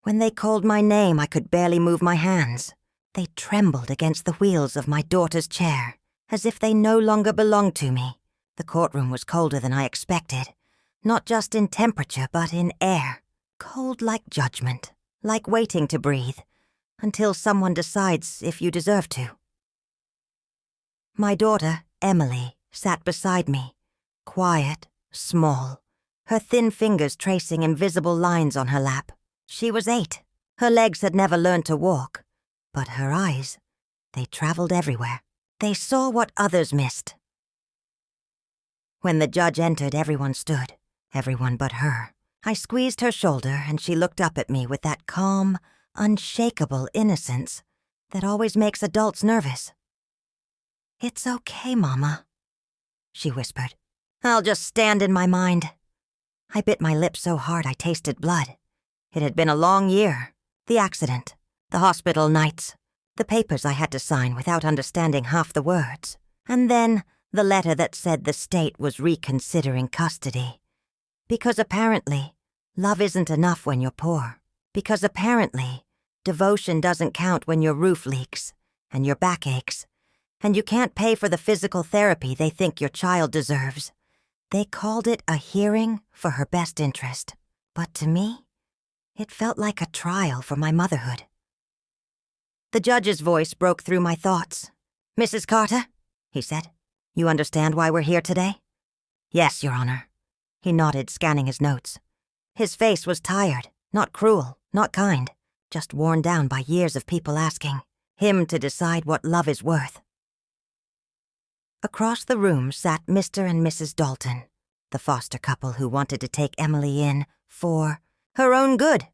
When they called my name, I could barely move my hands. They trembled against the wheels of my daughter's chair, as if they no longer belonged to me. The courtroom was colder than I expected, not just in temperature, but in air. Cold like judgment, like waiting to breathe, until someone decides if you deserve to. My daughter, Emily, sat beside me, quiet, small, her thin fingers tracing invisible lines on her lap. She was 8. Her legs had never learned to walk, but her eyes, they traveled everywhere. They saw what others missed. When the judge entered, everyone stood, everyone but her. I squeezed her shoulder, and she looked up at me with that calm, unshakable innocence that always makes adults nervous. "It's okay, Mama," she whispered. "I'll just stand in my mind." I bit my lip so hard I tasted blood. It had been a long year. The accident, the hospital nights, the papers I had to sign without understanding half the words, and then the letter that said the state was reconsidering custody. Because apparently, love isn't enough when you're poor. Because apparently, devotion doesn't count when your roof leaks and your back aches, and you can't pay for the physical therapy they think your child deserves. They called it a hearing for her best interest. But to me, it felt like a trial for my motherhood. The judge's voice broke through my thoughts. "Mrs. Carter," he said, "you understand why we're here today?" "Yes, Your Honor." He nodded, scanning his notes. His face was tired, not cruel, not kind, just worn down by years of people asking him to decide what love is worth. Across the room sat Mr. and Mrs. Dalton, the foster couple who wanted to take Emily in for her own good.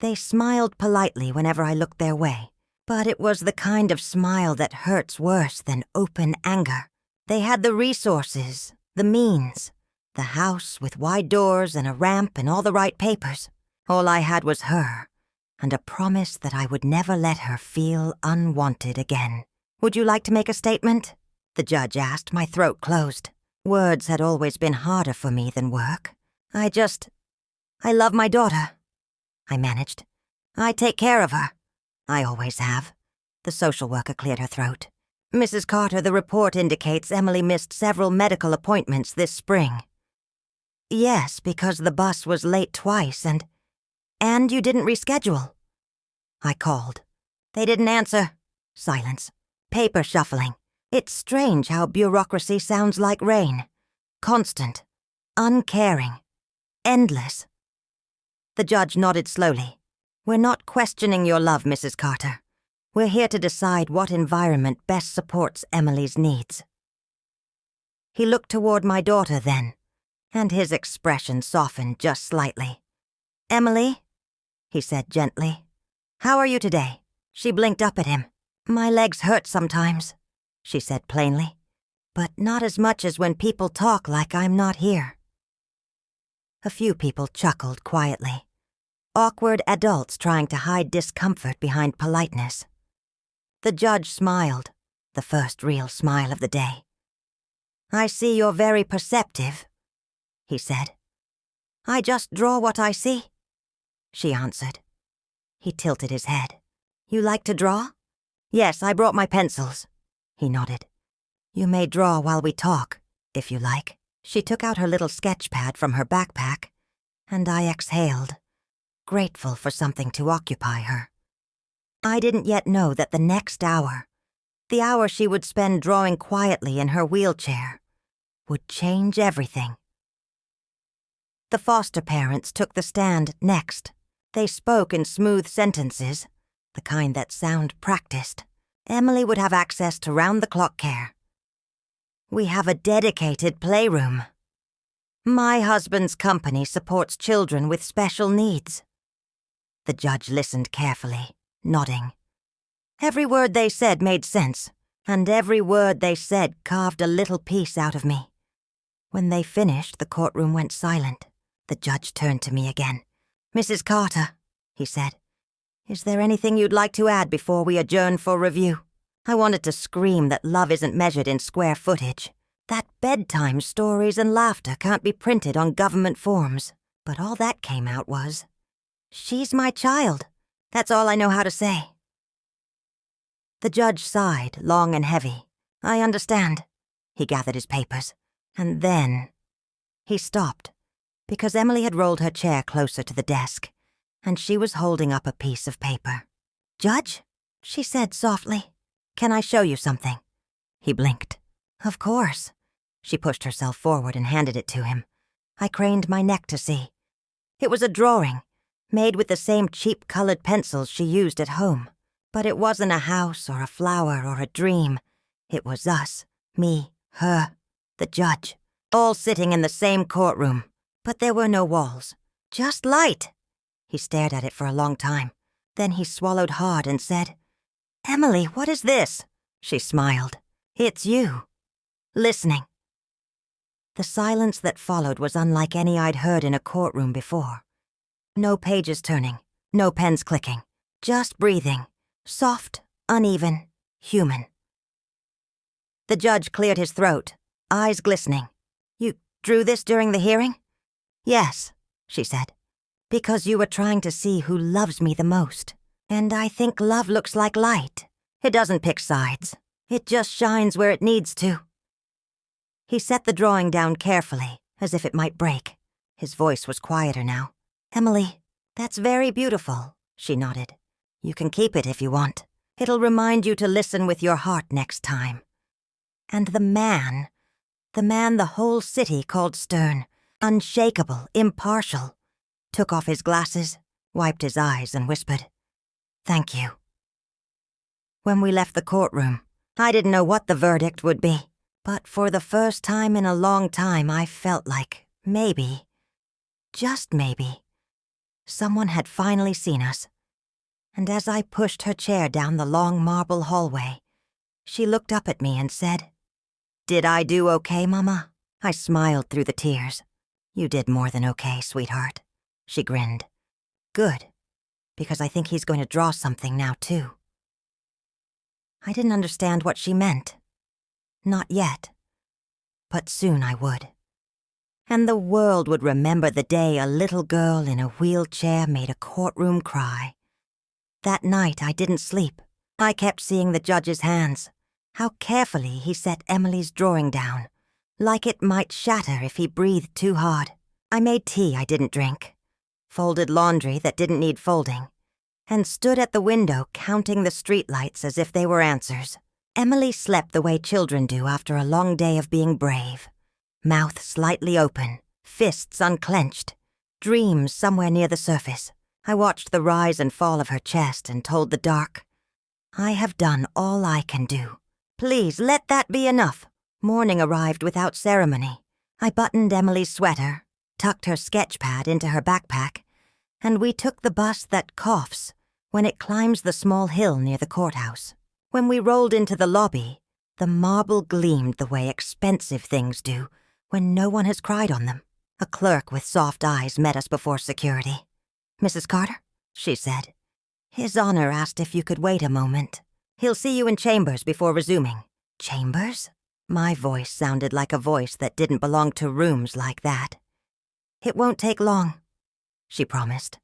They smiled politely whenever I looked their way, but it was the kind of smile that hurts worse than open anger. They had the resources, the means, the house with wide doors and a ramp and all the right papers. All I had was her, and a promise that I would never let her feel unwanted again. "Would you like to make a statement?" the judge asked, my throat closed. Words had always been harder for me than work. I love my daughter," I managed. "I take care of her. I always have." The social worker cleared her throat. "Mrs. Carter, the report indicates Emily missed several medical appointments this spring." "Yes, because the bus was late twice and you didn't reschedule." I called. They didn't answer. Silence. Paper shuffling. It's strange how bureaucracy sounds like rain. Constant. Uncaring. Endless. The judge nodded slowly. "We're not questioning your love, Mrs. Carter. We're here to decide what environment best supports Emily's needs." He looked toward my daughter then, and his expression softened just slightly. "Emily," he said gently, "how are you today?" She blinked up at him. "My legs hurt sometimes," she said plainly, "but not as much as when people talk like I'm not here." A few people chuckled quietly. Awkward adults trying to hide discomfort behind politeness. The judge smiled, the first real smile of the day. "I see you're very perceptive," he said. "I just draw what I see," she answered. He tilted his head. "You like to draw?" "Yes, I brought my pencils," he nodded. "You may draw while we talk, if you like." She took out her little sketch pad from her backpack, and I exhaled, grateful for something to occupy her. I didn't yet know that the next hour, the hour she would spend drawing quietly in her wheelchair, would change everything. The foster parents took the stand next. They spoke in smooth sentences, the kind that sound practiced. Emily would have access to round-the-clock care. "We have a dedicated playroom. My husband's company supports children with special needs." The judge listened carefully, nodding. Every word they said made sense, and every word they said carved a little piece out of me. When they finished, the courtroom went silent. The judge turned to me again. "Mrs. Carter," he said, "is there anything you'd like to add before we adjourn for review?" I wanted to scream that love isn't measured in square footage, that bedtime stories and laughter can't be printed on government forms, but all that came out was, She's my child. That's all I know how to say." The judge sighed, long and heavy. "I understand." He gathered his papers. And then he stopped, because Emily had rolled her chair closer to the desk, and she was holding up a piece of paper. "Judge?" she said softly. "Can I show you something?" He blinked. "Of course." She pushed herself forward and handed it to him. I craned my neck to see. It was a drawing, made with the same cheap colored pencils she used at home. But it wasn't a house or a flower or a dream. It was us, me, her, the judge, all sitting in the same courtroom. But there were no walls, just light. He stared at it for a long time. Then he swallowed hard and said, "Emily, what is this?" She smiled. "It's you. Listening." The silence that followed was unlike any I'd heard in a courtroom before. No pages turning, no pens clicking, just breathing, soft, uneven, human. The judge cleared his throat, eyes glistening. "You drew this during the hearing?" "Yes," she said, "because you were trying to see who loves me the most. And I think love looks like light. It doesn't pick sides. It just shines where it needs to." He set the drawing down carefully, as if it might break. His voice was quieter now. "Emily, that's very beautiful," she nodded. "You can keep it if you want. It'll remind you to listen with your heart next time." And the man the whole city called stern, unshakable, impartial, took off his glasses, wiped his eyes, and whispered, "Thank you." When we left the courtroom, I didn't know what the verdict would be, but for the first time in a long time I felt like maybe, just maybe, someone had finally seen us. And as I pushed her chair down the long marble hallway, she looked up at me and said, "Did I do okay, Mama?" I smiled through the tears. "You did more than okay, sweetheart." She grinned. "Good, because I think he's going to draw something now, too." I didn't understand what she meant. Not yet. But soon I would. And the world would remember the day a little girl in a wheelchair made a courtroom cry. That night I didn't sleep. I kept seeing the judge's hands, how carefully he set Emily's drawing down, like it might shatter if he breathed too hard. I made tea I didn't drink, folded laundry that didn't need folding, and stood at the window counting the streetlights as if they were answers. Emily slept the way children do after a long day of being brave. Mouth slightly open, fists unclenched, dreams somewhere near the surface. I watched the rise and fall of her chest and told the dark, "I have done all I can do. Please let that be enough." Morning arrived without ceremony. I buttoned Emily's sweater, tucked her sketch pad into her backpack, and we took the bus that coughs when it climbs the small hill near the courthouse. When we rolled into the lobby, the marble gleamed the way expensive things do when no one has cried on them. A clerk with soft eyes met us before security. "Mrs. Carter?" she said. "His Honor asked if you could wait a moment. He'll see you in chambers before resuming." Chambers? My voice sounded like a voice that didn't belong to rooms like that. "It won't take long," she promised.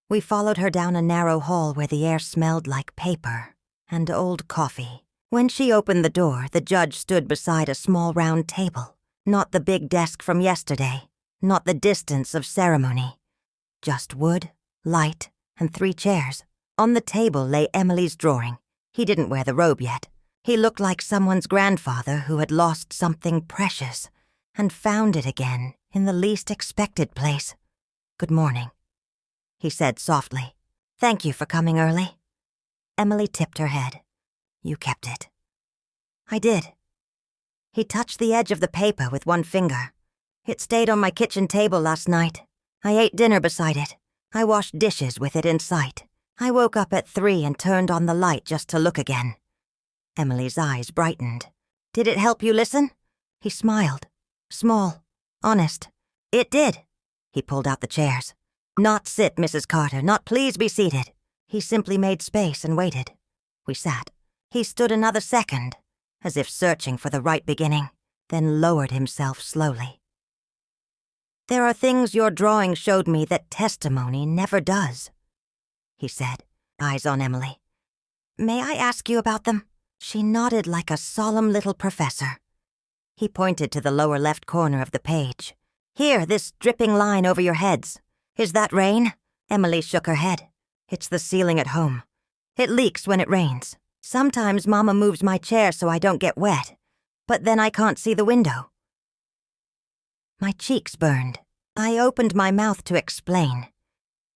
We followed her down a narrow hall where the air smelled like paper and old coffee. When she opened the door, the judge stood beside a small round table. Not the big desk from yesterday, not the distance of ceremony. Just wood, light, and 3 chairs. On the table lay Emily's drawing. He didn't wear the robe yet. He looked like someone's grandfather who had lost something precious and found it again in the least expected place. "Good morning," he said softly. "Thank you for coming early." Emily tipped her head. "You kept it." "I did." He touched the edge of the paper with one finger. "It stayed on my kitchen table last night. I ate dinner beside it. I washed dishes with it in sight. I woke up at 3 and turned on the light just to look again." Emily's eyes brightened. "Did it help you listen?" He smiled. Small, honest. "It did." He pulled out the chairs. "Not sit, Mrs. Carter, not please be seated." He simply made space and waited. We sat. He stood another second, as if searching for the right beginning, then lowered himself slowly. There are things your drawing showed me that testimony never does," he said, eyes on Emily. "May I ask you about them?" She nodded like a solemn little professor. He pointed to the lower left corner of the page. "Here, this dripping line over your heads. Is that rain?" Emily shook her head. "It's the ceiling at home. It leaks when it rains. Sometimes Mama moves my chair so I don't get wet, but then I can't see the window." My cheeks burned. I opened my mouth to explain.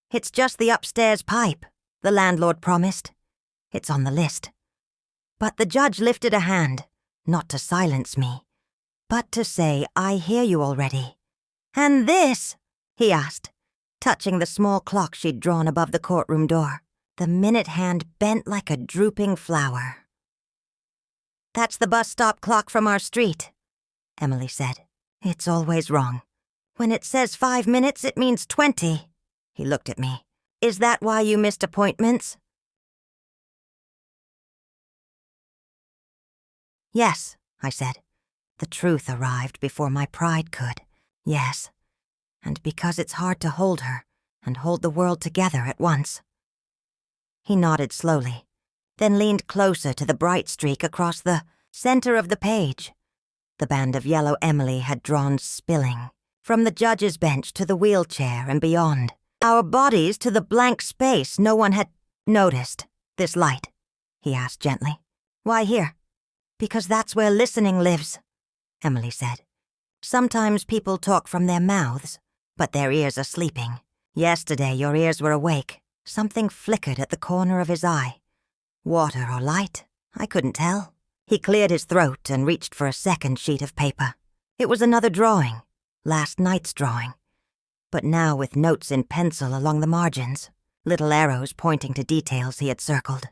"It's just the upstairs pipe, the landlord promised. It's on the list." But the judge lifted a hand, not to silence me, but to say, "I hear you already." "And this?" he asked, touching the small clock she'd drawn above the courtroom door. The minute hand bent like a drooping flower. "That's the bus stop clock from our street," Emily said. "It's always wrong. When it says 5 minutes, it means 20. He looked at me. "Is that why you missed appointments?" "Yes," I said. The truth arrived before my pride could. Yes. And because it's hard to hold her and hold the world together at once. He nodded slowly, then leaned closer to the bright streak across the center of the page. The band of yellow Emily had drawn spilling, from the judge's bench to the wheelchair and beyond. Our bodies to the blank space no one had noticed. "This light?" he asked gently. "Why here?" "Because that's where listening lives," Emily said. "Sometimes people talk from their mouths, but their ears are sleeping. Yesterday your ears were awake. Something flickered at the corner of his eye. Water or light? I couldn't tell." He cleared his throat and reached for a second sheet of paper. It was another drawing, last night's drawing, but now with notes in pencil along the margins, little arrows pointing to details he had circled.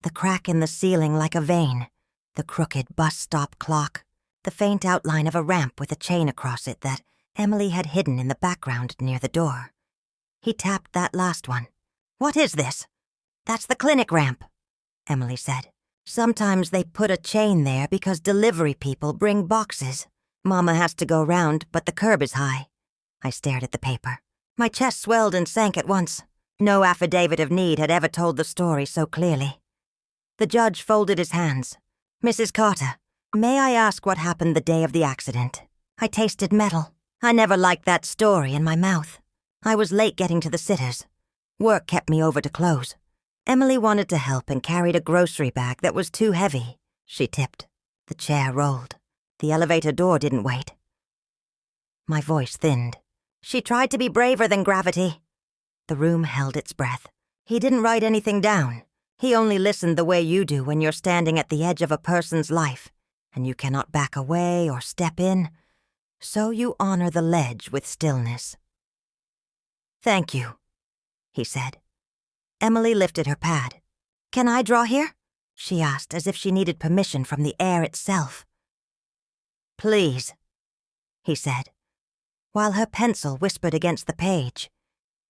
The crack in the ceiling like a vein, the crooked bus stop clock, the faint outline of a ramp with a chain across it that Emily had hidden in the background near the door. He tapped that last one. "What is this?" "That's the clinic ramp," Emily said. "Sometimes they put a chain there because delivery people bring boxes. Mama has to go round, but the curb is high." I stared at the paper. My chest swelled and sank at once. No affidavit of need had ever told the story so clearly. The judge folded his hands. "Mrs. Carter, may I ask what happened the day of the accident?" I tasted metal. I never liked that story in my mouth. I was late getting to the sitters. Work kept me over to close. Emily wanted to help and carried a grocery bag that was too heavy. She tipped. The chair rolled. The elevator door didn't wait. My voice thinned. "She tried to be braver than gravity." The room held its breath. He didn't write anything down. He only listened the way you do when you're standing at the edge of a person's life, and you cannot back away or step in, so you honor the ledge with stillness. "Thank you," he said. Emily lifted her pad. "Can I draw here?" she asked, as if she needed permission from the air itself. "Please," he said, while her pencil whispered against the page.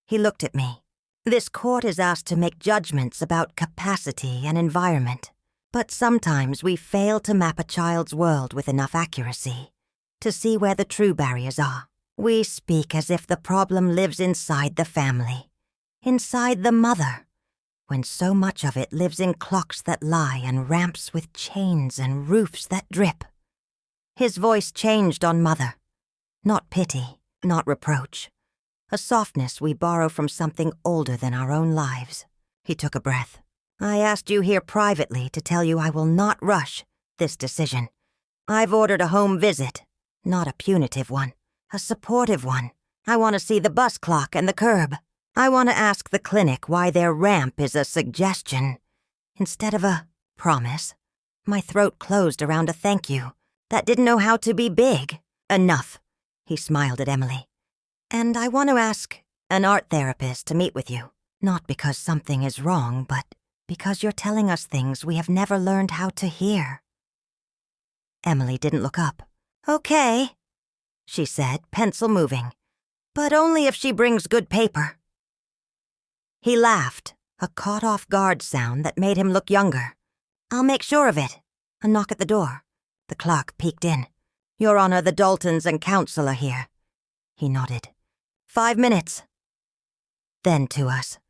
He looked at me. "This court is asked to make judgments about capacity and environment, but sometimes we fail to map a child's world with enough accuracy to see where the true barriers are. We speak as if the problem lives inside the family, inside the mother, when so much of it lives in clocks that lie and ramps with chains and roofs that drip." His voice changed on mother. Not pity, not reproach. A softness we borrow from something older than our own lives. He took a breath. "I asked you here privately to tell you I will not rush this decision. I've ordered a home visit, not a punitive one, a supportive one. I want to see the bus clock and the curb. I want to ask the clinic why their ramp is a suggestion instead of a promise." My throat closed around a thank you that didn't know how to be big. "Enough," he smiled at Emily. "And I want to ask an art therapist to meet with you, not because something is wrong, but because you're telling us things we have never learned how to hear." Emily didn't look up. "Okay," she said, pencil moving, "but only if she brings good paper." He laughed, a caught-off-guard sound that made him look younger. "I'll make sure of it." A knock at the door. The clerk peeked in. "Your Honor, the Daltons and counsel are here." He nodded. 5 minutes. Then to us.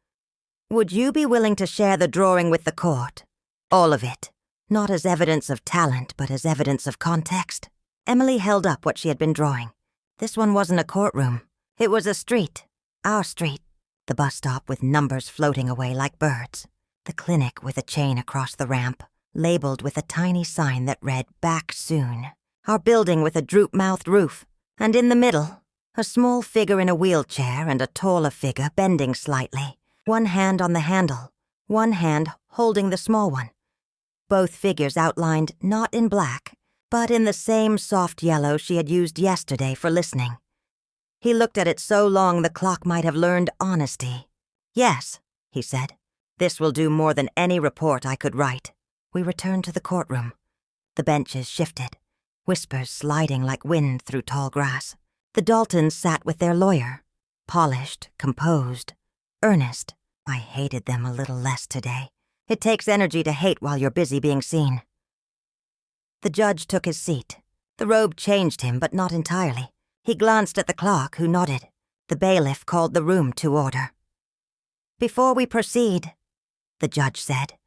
Would you be willing to share the drawing with the court? All of it. Not as evidence of talent, but as evidence of context. Emily held up what she had been drawing. This one wasn't a courtroom. It was a street. Our street. The bus stop with numbers floating away like birds. The clinic with a chain across the ramp, labeled with a tiny sign that read, "Back soon." Our building with a droop-mouthed roof. And in the middle, a small figure in a wheelchair and a taller figure bending slightly. One hand on the handle, one hand holding the small one. Both figures outlined not in black, but in the same soft yellow she had used yesterday for listening. He looked at it so long the clock might have learned honesty. "Yes," he said. "This will do more than any report I could write." We returned to the courtroom. The benches shifted, whispers sliding like wind through tall grass. The Daltons sat with their lawyer, polished, composed, earnest. I hated them a little less today. It takes energy to hate while you're busy being seen. The judge took his seat. The robe changed him, but not entirely. He glanced at the clock, who nodded. The bailiff called the room to order. "Before we proceed," the judge said,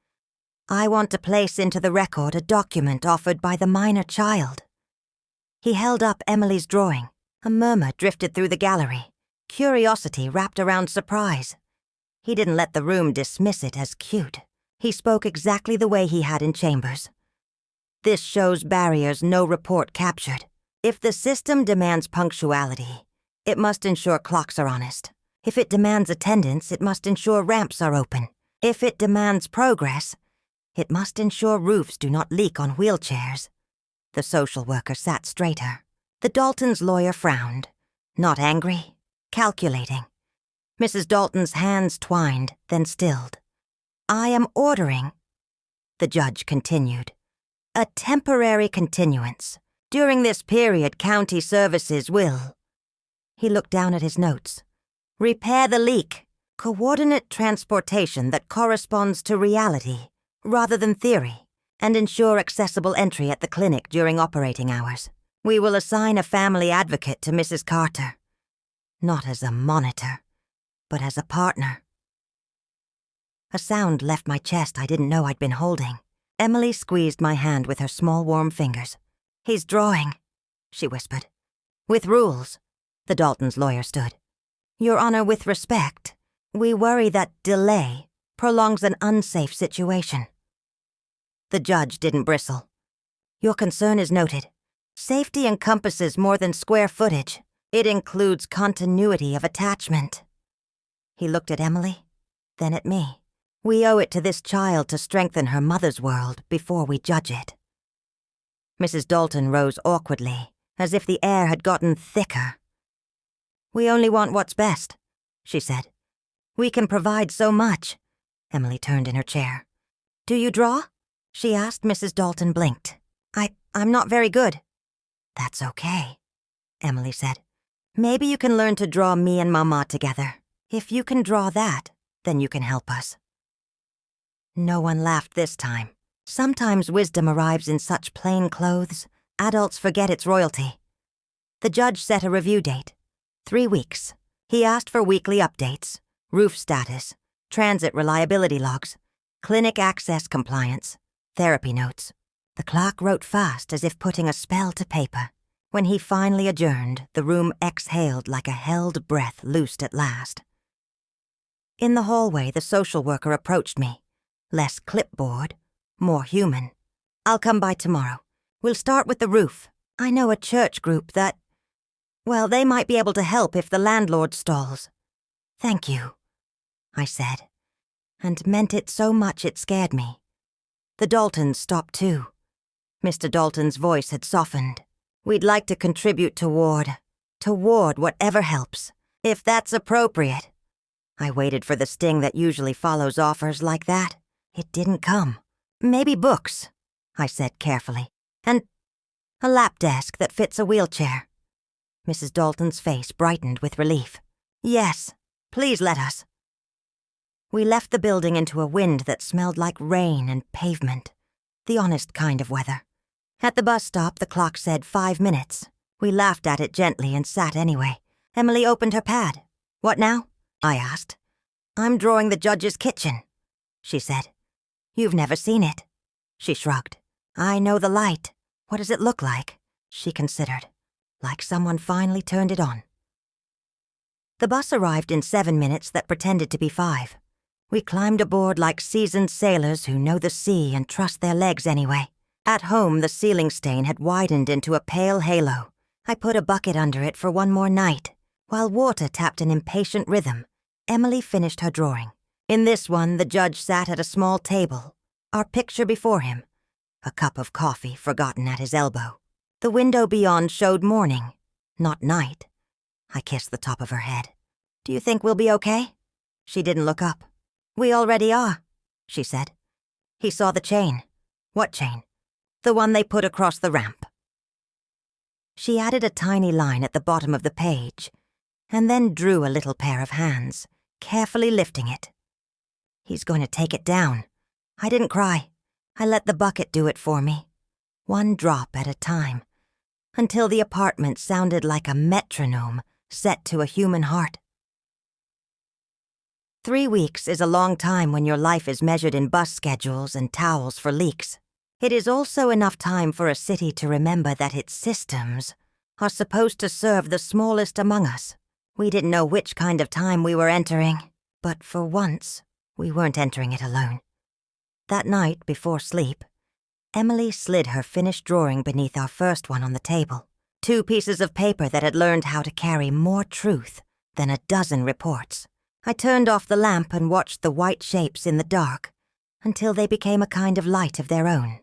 "I want to place into the record a document offered by the minor child." He held up Emily's drawing. A murmur drifted through the gallery. Curiosity wrapped around surprise. He didn't let the room dismiss it as cute. He spoke exactly the way he had in chambers. "This shows barriers no report captured. If the system demands punctuality, it must ensure clocks are honest. If it demands attendance, it must ensure ramps are open. If it demands progress, it must ensure roofs do not leak on wheelchairs." The social worker sat straighter. The Daltons' lawyer frowned. Not angry, calculating. Mrs. Dalton's hands twined, then stilled. "I am ordering," the judge continued, "a temporary continuance. During this period, county services will—" He looked down at his notes. "Repair the leak. Coordinate transportation that corresponds to reality, rather than theory, and ensure accessible entry at the clinic during operating hours. We will assign a family advocate to Mrs. Carter. Not as a monitor, but as a partner." A sound left my chest I didn't know I'd been holding. Emily squeezed my hand with her small warm fingers. "He's drawing," she whispered. "With rules." The Daltons' lawyer stood. "Your Honor, with respect, we worry that delay prolongs an unsafe situation." The judge didn't bristle. "Your concern is noted. Safety encompasses more than square footage. It includes continuity of attachment." He looked at Emily, then at me. "We owe it to this child to strengthen her mother's world before we judge it." Mrs. Dalton rose awkwardly, as if the air had gotten thicker. "We only want what's best," she said. "We can provide so much." Emily turned in her chair. "Do you draw?" she asked. Mrs. Dalton blinked. I'm not very good." "That's okay," Emily said. "Maybe you can learn to draw me and Mama together. If you can draw that, then you can help us." No one laughed this time. Sometimes wisdom arrives in such plain clothes, adults forget its royalty. The judge set a review date. 3 weeks. He asked for weekly updates, roof status, transit reliability logs, clinic access compliance, therapy notes. The clock wrote fast as if putting a spell to paper. When he finally adjourned, the room exhaled like a held breath loosed at last. In the hallway, the social worker approached me. Less clipboard, more human. "I'll come by tomorrow. We'll start with the roof. I know a church group that... well, they might be able to help if the landlord stalls." "Thank you," I said, and meant it so much it scared me. The Daltons stopped too. Mr. Dalton's voice had softened. "We'd like to contribute toward whatever helps, if that's appropriate." I waited for the sting that usually follows offers like that. It didn't come. "Maybe books," I said carefully, "and a lap desk that fits a wheelchair." Mrs. Dalton's face brightened with relief. "Yes, please let us." We left the building into a wind that smelled like rain and pavement, the honest kind of weather. At the bus stop, the clock said 5 minutes. We laughed at it gently and sat anyway. Emily opened her pad. "What now?" I asked. "I'm drawing the judge's kitchen," she said. "You've never seen it." She shrugged. "I know the light. What does it look like?" She considered. "Like someone finally turned it on." The bus arrived in 7 minutes that pretended to be 5. We climbed aboard like seasoned sailors who know the sea and trust their legs anyway. At home, the ceiling stain had widened into a pale halo. I put a bucket under it for one more night. While water tapped an impatient rhythm, Emily finished her drawing. In this one, the judge sat at a small table, our picture before him, a cup of coffee forgotten at his elbow. The window beyond showed morning, not night. I kissed the top of her head. "Do you think we'll be okay?" She didn't look up. "We already are," she said. He saw the chain. "What chain?" "The one they put across the ramp." She added a tiny line at the bottom of the page, and then drew a little pair of hands, carefully lifting it. "He's going to take it down." I didn't cry. I let the bucket do it for me, one drop at a time, until the apartment sounded like a metronome set to a human heart. 3 weeks is a long time when your life is measured in bus schedules and towels for leaks. It is also enough time for a city to remember that its systems are supposed to serve the smallest among us. We didn't know which kind of time we were entering, but for once, we weren't entering it alone. That night, before sleep, Emily slid her finished drawing beneath our first one on the table, 2 pieces of paper that had learned how to carry more truth than a dozen reports. I turned off the lamp and watched the white shapes in the dark until they became a kind of light of their own.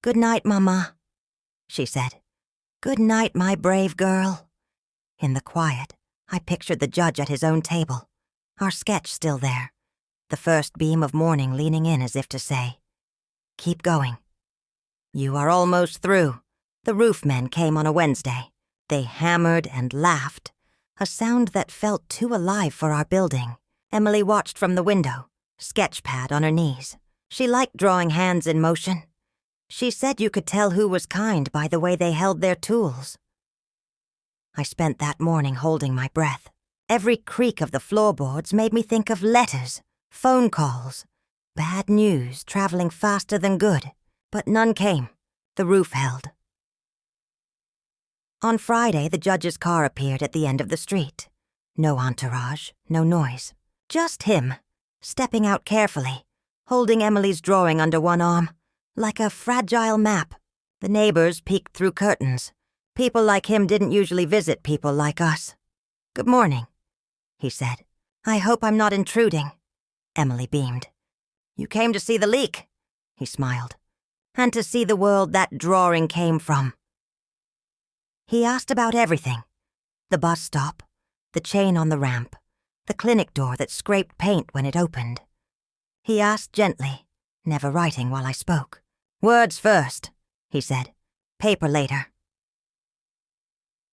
"Good night, Mama," she said. "Good night, my brave girl." In the quiet, I pictured the judge at his own table, our sketch still there, the first beam of morning leaning in as if to say, "Keep going." "You are almost through." The roofmen came on a Wednesday. They hammered and laughed, a sound that felt too alive for our building. Emily watched from the window, sketch pad on her knees. She liked drawing hands in motion. She said you could tell who was kind by the way they held their tools. I spent that morning holding my breath. Every creak of the floorboards made me think of letters, phone calls, bad news traveling faster than good, but none came. The roof held. On Friday, the judge's car appeared at the end of the street. No entourage, no noise. Just him, stepping out carefully, holding Emily's drawing under one arm, like a fragile map. The neighbors peeked through curtains. People like him didn't usually visit people like us. "Good morning," he said. "I hope I'm not intruding." Emily beamed. "You came to see the leak," he smiled, "and to see the world that drawing came from." He asked about everything. The bus stop, the chain on the ramp, the clinic door that scraped paint when it opened. He asked gently, never writing while I spoke. "Words first," he said. "Paper later."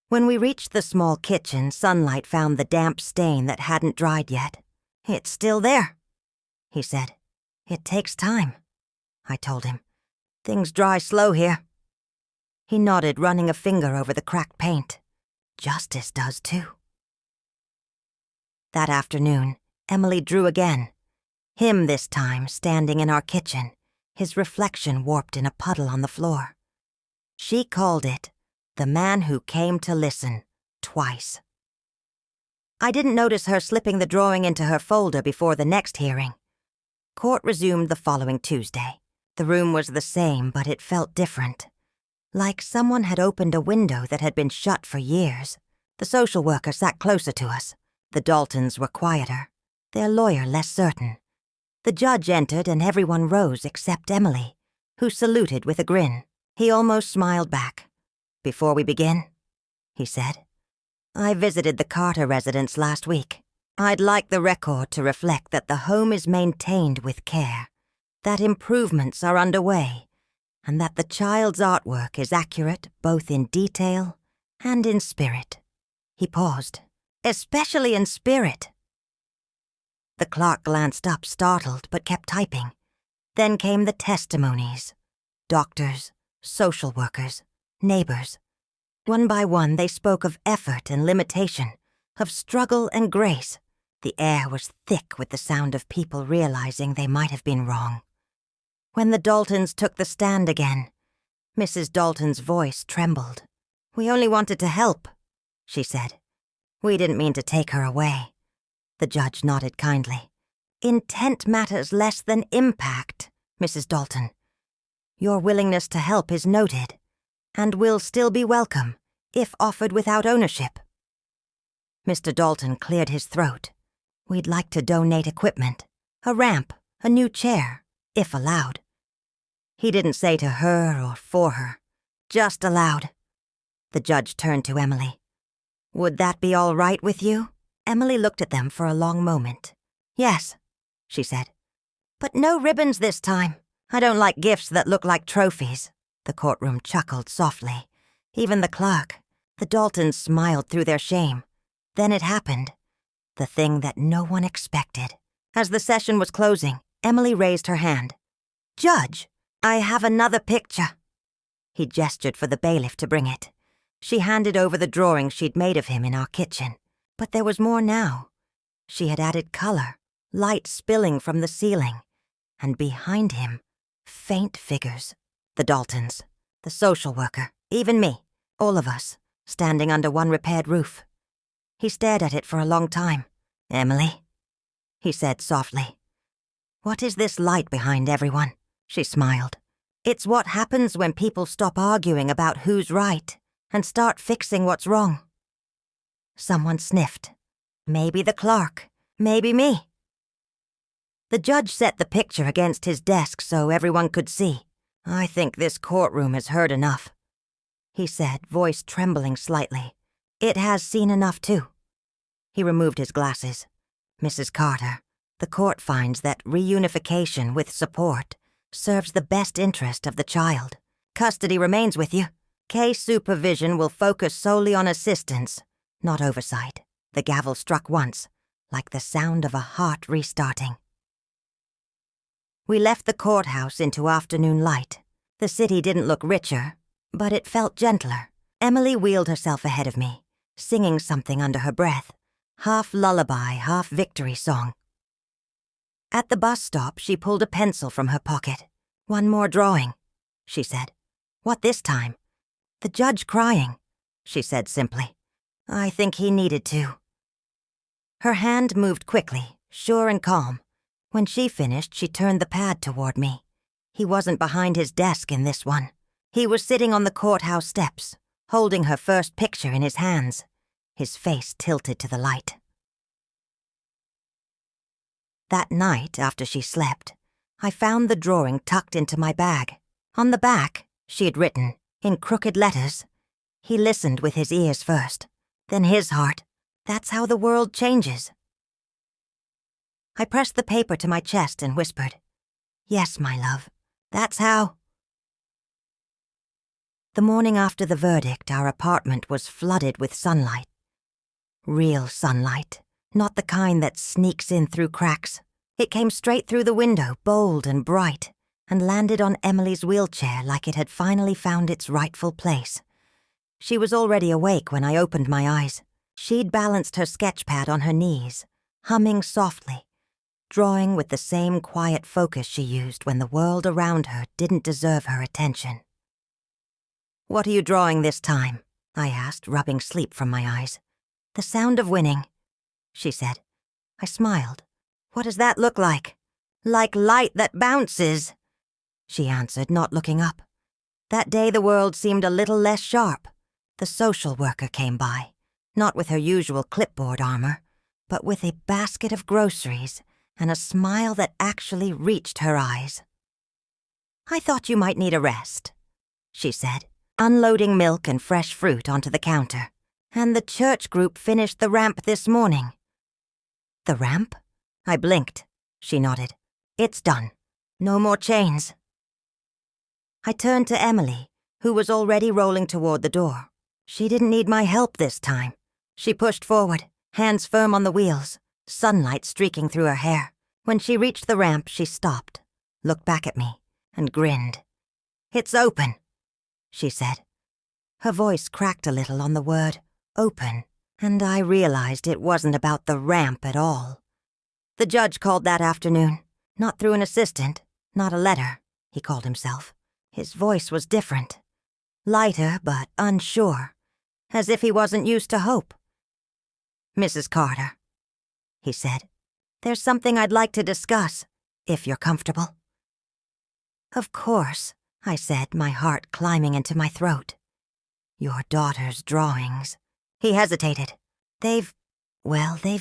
When we reached the small kitchen, sunlight found the damp stain that hadn't dried yet. "It's still there," he said. "It takes time," I told him. "Things dry slow here." He nodded, running a finger over the cracked paint. "Justice does too." That afternoon, Emily drew again. Him this time, standing in our kitchen, his reflection warped in a puddle on the floor. She called it "The Man Who Came to Listen," twice. I didn't notice her slipping the drawing into her folder before the next hearing. Court resumed the following Tuesday. The room was the same, but it felt different. Like someone had opened a window that had been shut for years. The social worker sat closer to us. The Daltons were quieter, their lawyer less certain. The judge entered and everyone rose except Emily, who saluted with a grin. He almost smiled back. "Before we begin," he said, "I visited the Carter residence last week. I'd like the record to reflect that the home is maintained with care, that improvements are underway, and that the child's artwork is accurate both in detail and in spirit." He paused. "Especially in spirit." The clerk glanced up, startled, but kept typing. Then came the testimonies. Doctors, social workers, neighbors. One by one, they spoke of effort and limitation, of struggle and grace. The air was thick with the sound of people realizing they might have been wrong. When the Daltons took the stand again, Mrs. Dalton's voice trembled. "We only wanted to help," she said. "We didn't mean to take her away." The judge nodded kindly. "Intent matters less than impact, Mrs. Dalton. Your willingness to help is noted, and will still be welcome if offered without ownership." Mr. Dalton cleared his throat. "We'd like to donate equipment, a ramp, a new chair, if allowed." He didn't say to her or for her, just allowed. The judge turned to Emily. "Would that be all right with you?" Emily looked at them for a long moment. "Yes," she said. "But no ribbons this time. I don't like gifts that look like trophies." The courtroom chuckled softly. Even the clerk. The Daltons smiled through their shame. Then it happened. The thing that no one expected. As the session was closing, Emily raised her hand. "Judge, I have another picture." He gestured for the bailiff to bring it. She handed over the drawing she'd made of him in our kitchen. But there was more now. She had added color, light spilling from the ceiling, and behind him, faint figures. The Daltons, the social worker, even me, all of us, standing under one repaired roof. He stared at it for a long time. "Emily," he said softly. "What is this light behind everyone?" She smiled. "It's what happens when people stop arguing about who's right and start fixing what's wrong." Someone sniffed. Maybe the clerk. Maybe me. The judge set the picture against his desk so everyone could see. "I think this courtroom has heard enough," he said, voice trembling slightly. "It has seen enough, too." He removed his glasses. "Mrs. Carter, the court finds that reunification with support serves the best interest of the child. Custody remains with you. Case supervision will focus solely on assistance, not oversight." The gavel struck once, like the sound of a heart restarting. We left the courthouse into afternoon light. The city didn't look richer, but it felt gentler. Emily wheeled herself ahead of me, singing something under her breath, half lullaby, half victory song. At the bus stop, she pulled a pencil from her pocket. "One more drawing," she said. "What this time?" "The judge crying," she said simply. "I think he needed to." Her hand moved quickly, sure and calm. When she finished, she turned the pad toward me. He wasn't behind his desk in this one. He was sitting on the courthouse steps, holding her first picture in his hands, his face tilted to the light. That night, after she slept, I found the drawing tucked into my bag. On the back, she had written, in crooked letters, "He listened with his ears first, then his heart. That's how the world changes." I pressed the paper to my chest and whispered, "Yes, my love, that's how." The morning after the verdict, our apartment was flooded with sunlight. Real sunlight, not the kind that sneaks in through cracks. It came straight through the window, bold and bright, and landed on Emily's wheelchair like it had finally found its rightful place. She was already awake when I opened my eyes. She'd balanced her sketchpad on her knees, humming softly, drawing with the same quiet focus she used when the world around her didn't deserve her attention. "What are you drawing this time?" I asked, rubbing sleep from my eyes. "The sound of winning," she said. I smiled. "What does that look like?" "Like light that bounces," she answered, not looking up. That day the world seemed a little less sharp. The social worker came by, not with her usual clipboard armor, but with a basket of groceries and a smile that actually reached her eyes. "I thought you might need a rest," she said, unloading milk and fresh fruit onto the counter. "And the church group finished the ramp this morning." "The ramp?" I blinked. She nodded. "It's done. No more chains." I turned to Emily, who was already rolling toward the door. She didn't need my help this time. She pushed forward, hands firm on the wheels, sunlight streaking through her hair. When she reached the ramp, she stopped, looked back at me, and grinned. "It's open," she said. Her voice cracked a little on the word open, and I realized it wasn't about the ramp at all. The judge called that afternoon, not through an assistant, not a letter, he called himself. His voice was different, lighter but unsure, as if he wasn't used to hope. "Mrs. Carter," he said, "there's something I'd like to discuss, if you're comfortable." "Of course," I said, my heart climbing into my throat. "Your daughter's drawings." He hesitated. They've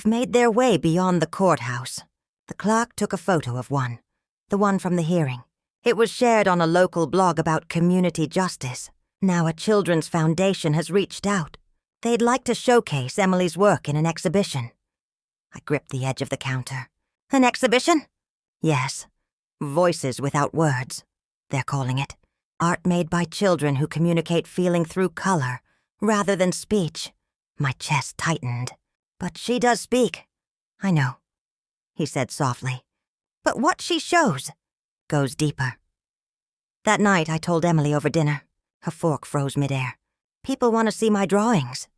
made their way beyond the courthouse. The clerk took a photo of one, the one from the hearing. It was shared on a local blog about community justice. Now a children's foundation has reached out. They'd like to showcase Emily's work in an exhibition. I gripped the edge of the counter. "An exhibition?" "Yes. Voices without words, they're calling it. Art made by children who communicate feeling through color, rather than speech." My chest tightened. "But she does speak." "I know," he said softly. "But what she shows goes deeper." That night I told Emily over dinner. Her fork froze midair. "People want to see my drawings."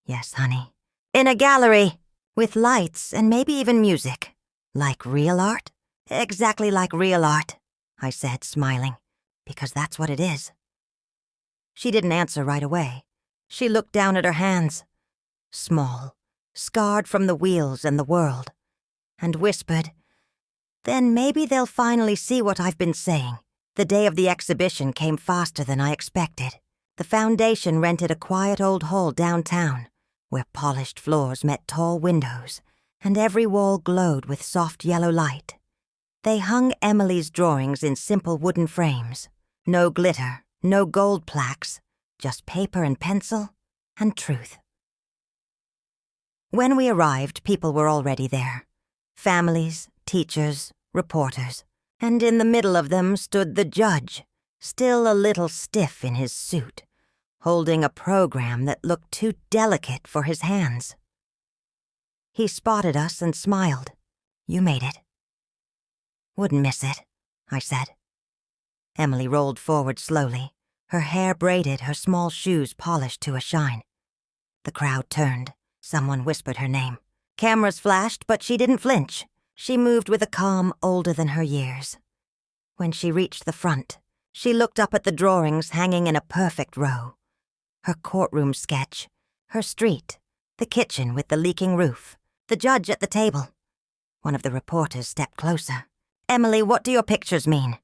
"Yes, honey. In a gallery, with lights and maybe even music." "Like real art?" "Exactly like real art," I said, smiling, "because that's what it is." She didn't answer right away. She looked down at her hands, small, scarred from the wheels and the world, and whispered, "Then maybe they'll finally see what I've been saying." The day of the exhibition came faster than I expected. The foundation rented a quiet old hall downtown, where polished floors met tall windows, and every wall glowed with soft yellow light. They hung Emily's drawings in simple wooden frames. No glitter, no gold plaques, just paper and pencil and truth. When we arrived, people were already there. Families, teachers, reporters, and in the middle of them stood the judge, still a little stiff in his suit, holding a program that looked too delicate for his hands. He spotted us and smiled. "You made it." "Wouldn't miss it," I said. Emily rolled forward slowly, her hair braided, her small shoes polished to a shine. The crowd turned. Someone whispered her name. Cameras flashed, but she didn't flinch. She moved with a calm older than her years. When she reached the front, she looked up at the drawings hanging in a perfect row. Her courtroom sketch, her street, the kitchen with the leaking roof, the judge at the table. One of the reporters stepped closer. "Emily, what do your pictures mean?"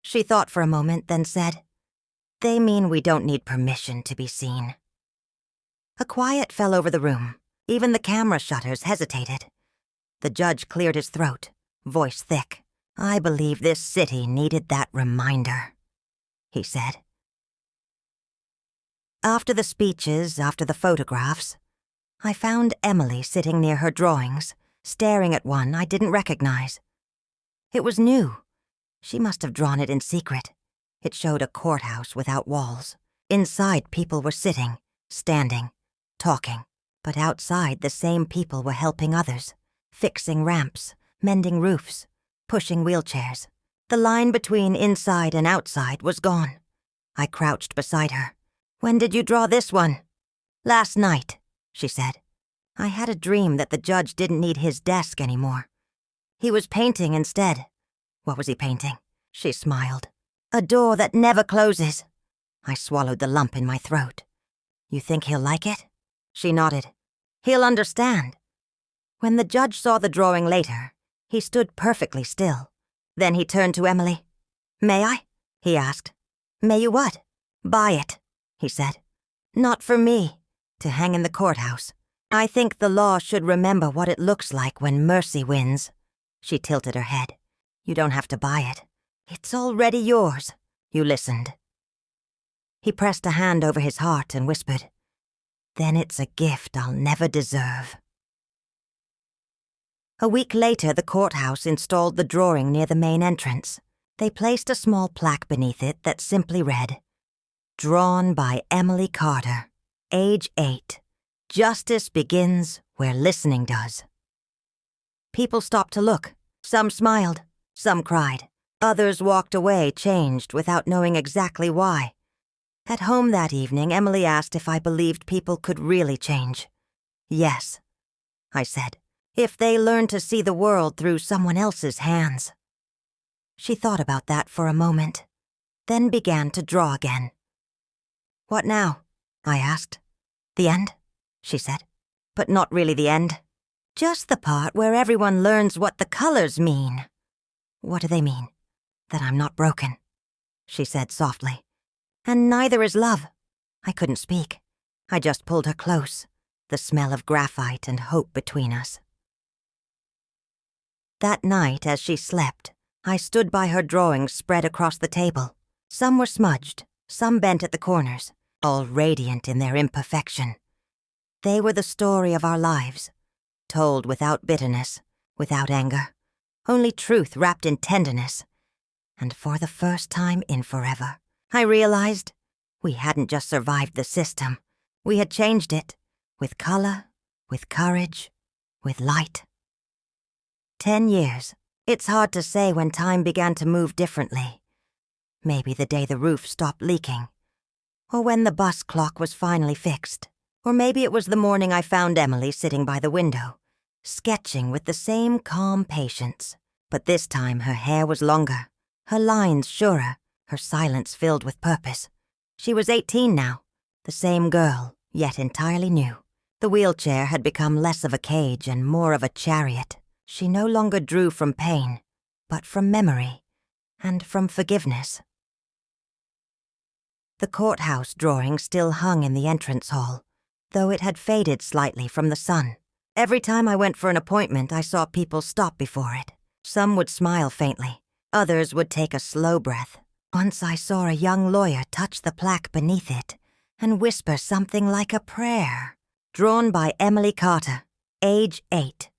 She thought for a moment, then said, "They mean we don't need permission to be seen." A quiet fell over the room. Even the camera shutters hesitated. The judge cleared his throat, voice thick. "I believe this city needed that reminder," he said. After the speeches, after the photographs, I found Emily sitting near her drawings, staring at one I didn't recognize. It was new. She must have drawn it in secret. It showed a courthouse without walls. Inside, people were sitting, standing, talking. But outside, the same people were helping others, fixing ramps, mending roofs, pushing wheelchairs. The line between inside and outside was gone. I crouched beside her. "When did you draw this one?" "Last night," she said. I had a dream that the judge didn't need his desk anymore. He was painting instead. What was he painting? She smiled. "A door that never closes." I swallowed the lump in my throat. "You think he'll like it?" She nodded. "He'll understand." When the judge saw the drawing later, he stood perfectly still. Then he turned to Emily. "May I?" he asked. "May you what?" "Buy it," he said. "Not for me, to hang in the courthouse. I think the law should remember what it looks like when mercy wins." She tilted her head. "You don't have to buy it. It's already yours." "You listened." He pressed a hand over his heart and whispered, "Then it's a gift I'll never deserve." A week later, the courthouse installed the drawing near the main entrance. They placed a small plaque beneath it that simply read, "Drawn by Emily Carter, age 8. Justice begins where listening does." People stopped to look. Some smiled, some cried. Others walked away changed without knowing exactly why. At home that evening, Emily asked if I believed people could really change. Yes, I said, if they learned to see the world through someone else's hands. She thought about that for a moment, then began to draw again. What now? I asked. The end, she said, but not really the end. Just the part where everyone learns what the colors mean. What do they mean? That I'm not broken, she said softly. And neither is love. I couldn't speak. I just pulled her close, the smell of graphite and hope between us. That night, as she slept, I stood by her drawings spread across the table. Some were smudged, some bent at the corners, all radiant in their imperfection. They were the story of our lives, told without bitterness, without anger, only truth wrapped in tenderness. And for the first time in forever, I realized we hadn't just survived the system. We had changed it, with color, with courage, with light. 10 years. It's hard to say when time began to move differently. Maybe the day the roof stopped leaking, or when the bus clock was finally fixed, or maybe it was the morning I found Emily sitting by the window, sketching with the same calm patience. But this time her hair was longer, her lines surer, her silence filled with purpose. She was 18 now, the same girl, yet entirely new. The wheelchair had become less of a cage and more of a chariot. She no longer drew from pain, but from memory, and from forgiveness. The courthouse drawing still hung in the entrance hall, though it had faded slightly from the sun. Every time I went for an appointment, I saw people stop before it. Some would smile faintly, others would take a slow breath. Once I saw a young lawyer touch the plaque beneath it and whisper something like a prayer. Drawn by Emily Carter, age 8.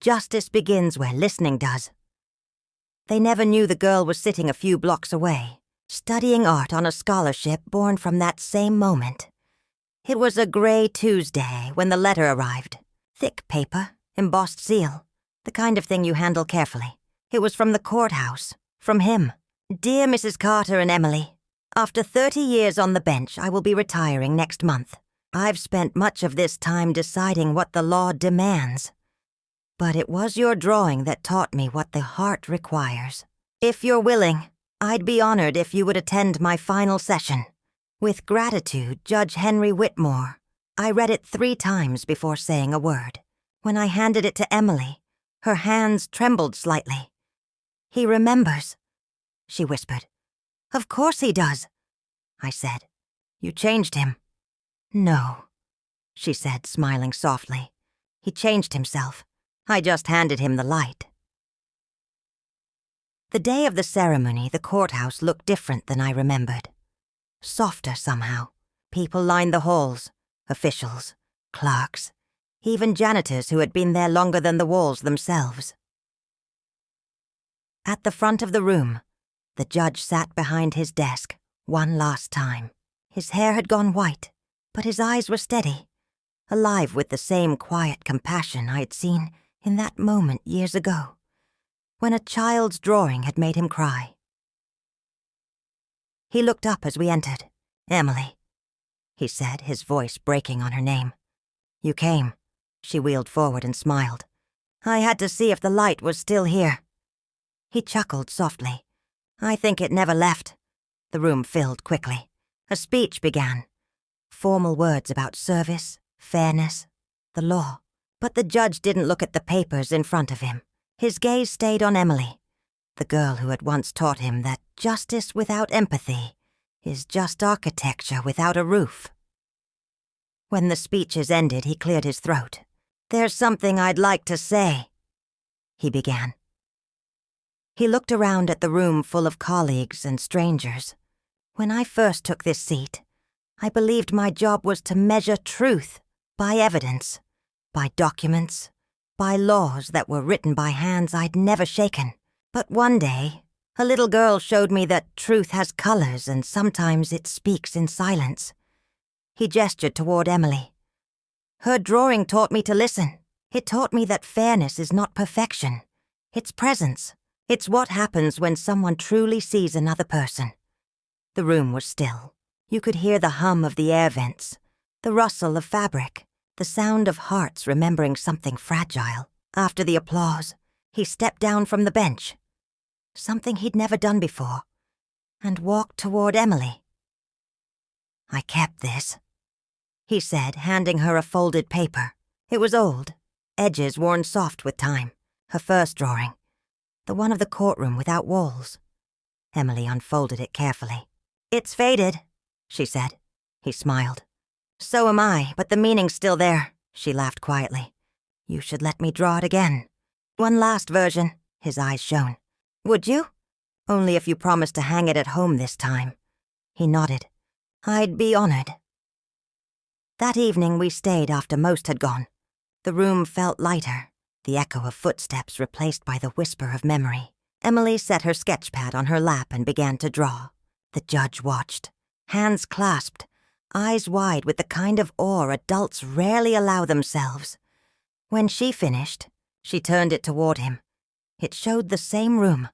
Justice begins where listening does. They never knew the girl was sitting a few blocks away, studying art on a scholarship born from that same moment. It was a gray Tuesday when the letter arrived. Thick paper, embossed seal, the kind of thing you handle carefully. It was from the courthouse, from him. Dear Mrs. Carter and Emily, after 30 years on the bench, I will be retiring next month. I've spent much of this time deciding what the law demands. But it was your drawing that taught me what the heart requires. If you're willing, I'd be honored if you would attend my final session. With gratitude, Judge Henry Whitmore. I read it 3 times before saying a word. When I handed it to Emily, her hands trembled slightly. He remembers, she whispered. Of course he does, I said. You changed him. No, she said, smiling softly. He changed himself. I just handed him the light. The day of the ceremony, the courthouse looked different than I remembered. Softer somehow. People lined the halls, officials, clerks, even janitors who had been there longer than the walls themselves. At the front of the room, the judge sat behind his desk one last time. His hair had gone white, but his eyes were steady, alive with the same quiet compassion I had seen in that moment years ago, when a child's drawing had made him cry. He looked up as we entered. Emily, he said, his voice breaking on her name. You came. She wheeled forward and smiled. I had to see if the light was still here. He chuckled softly. I think it never left. The room filled quickly. A speech began. Formal words about service, fairness, the law. But the judge didn't look at the papers in front of him. His gaze stayed on Emily, the girl who had once taught him that justice without empathy is just architecture without a roof. When the speeches ended, he cleared his throat. There's something I'd like to say, he began. He looked around at the room full of colleagues and strangers. When I first took this seat, I believed my job was to measure truth by evidence, by documents, by laws that were written by hands I'd never shaken. But one day, a little girl showed me that truth has colors and sometimes it speaks in silence. He gestured toward Emily. Her drawing taught me to listen. It taught me that fairness is not perfection. It's presence. It's what happens when someone truly sees another person. The room was still. You could hear the hum of the air vents, the rustle of fabric, the sound of hearts remembering something fragile. After the applause, he stepped down from the bench, something he'd never done before, and walked toward Emily. "I kept this," he said, handing her a folded paper. It was old, edges worn soft with time, her first drawing, the one of the courtroom without walls. Emily unfolded it carefully. "It's faded," she said. He smiled. "So am I, but the meaning's still there," she laughed quietly. "You should let me draw it again. One last version," his eyes shone. "Would you? Only if you promise to hang it at home this time." He nodded. "I'd be honored." That evening we stayed after most had gone. The room felt lighter, the echo of footsteps replaced by the whisper of memory. Emily set her sketchpad on her lap and began to draw. The judge watched, hands clasped, eyes wide with the kind of awe adults rarely allow themselves. When she finished, she turned it toward him. It showed the same room,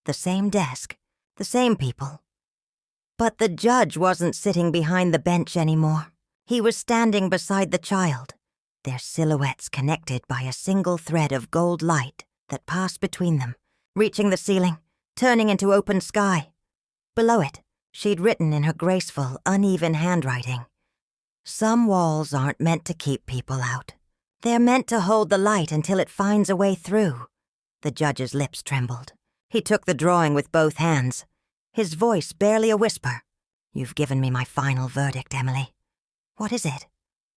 the same desk, the same people. But the judge wasn't sitting behind the bench anymore. He was standing beside the child, their silhouettes connected by a single thread of gold light that passed between them, reaching the ceiling, turning into open sky. Below it, she'd written in her graceful, uneven handwriting, "Some walls aren't meant to keep people out. They're meant to hold the light until it finds a way through." The judge's lips trembled. He took the drawing with both hands, his voice barely a whisper. "You've given me my final verdict, Emily." "What is it?"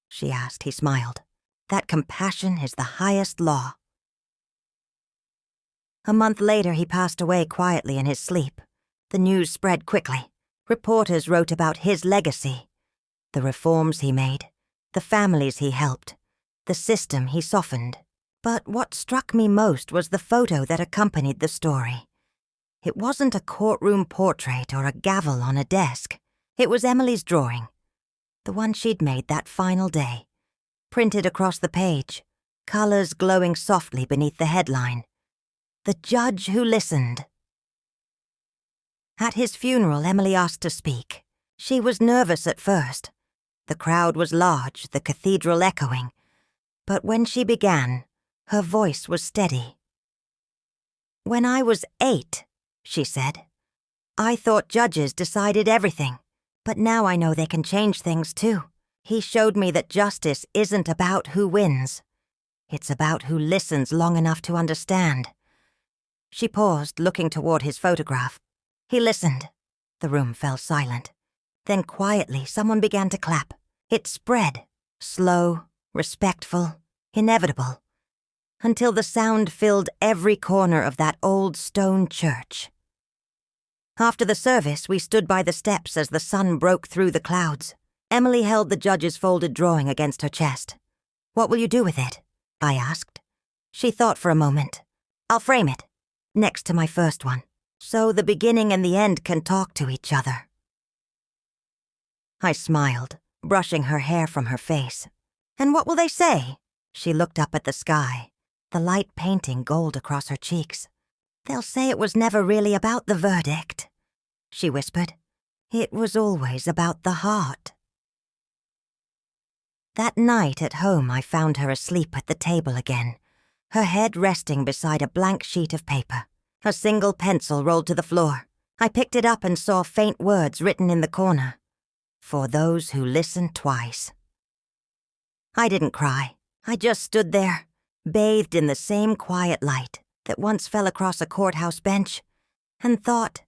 she asked. He smiled. "That compassion is the highest law." A month later, he passed away quietly in his sleep. The news spread quickly. Reporters wrote about his legacy, the reforms he made, the families he helped, the system he softened. But what struck me most was the photo that accompanied the story. It wasn't a courtroom portrait or a gavel on a desk. It was Emily's drawing, the one she'd made that final day, printed across the page, colors glowing softly beneath the headline, "The Judge Who Listened." At his funeral, Emily asked to speak. She was nervous at first. The crowd was large, the cathedral echoing. But when she began, her voice was steady. "When I was 8, she said, "I thought judges decided everything, but now I know they can change things too. He showed me that justice isn't about who wins. It's about who listens long enough to understand." She paused, looking toward his photograph. He listened. The room fell silent. Then quietly, someone began to clap. It spread, slow, respectful, inevitable, until the sound filled every corner of that old stone church. After the service, we stood by the steps as the sun broke through the clouds. Emily held the judge's folded drawing against her chest. "What will you do with it?" I asked. She thought for a moment. "I'll frame it, next to my first one, so the beginning and the end can talk to each other." I smiled, brushing her hair from her face. "And what will they say?" She looked up at the sky, the light painting gold across her cheeks. "They'll say it was never really about the verdict," she whispered. "It was always about the heart." That night at home, I found her asleep at the table again, her head resting beside a blank sheet of paper. A single pencil rolled to the floor. I picked it up and saw faint words written in the corner. "For those who listen twice." I didn't cry. I just stood there, bathed in the same quiet light that once fell across a courthouse bench, and thought,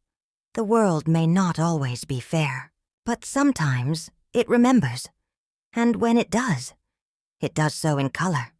the world may not always be fair, but sometimes it remembers. And when it does so in color.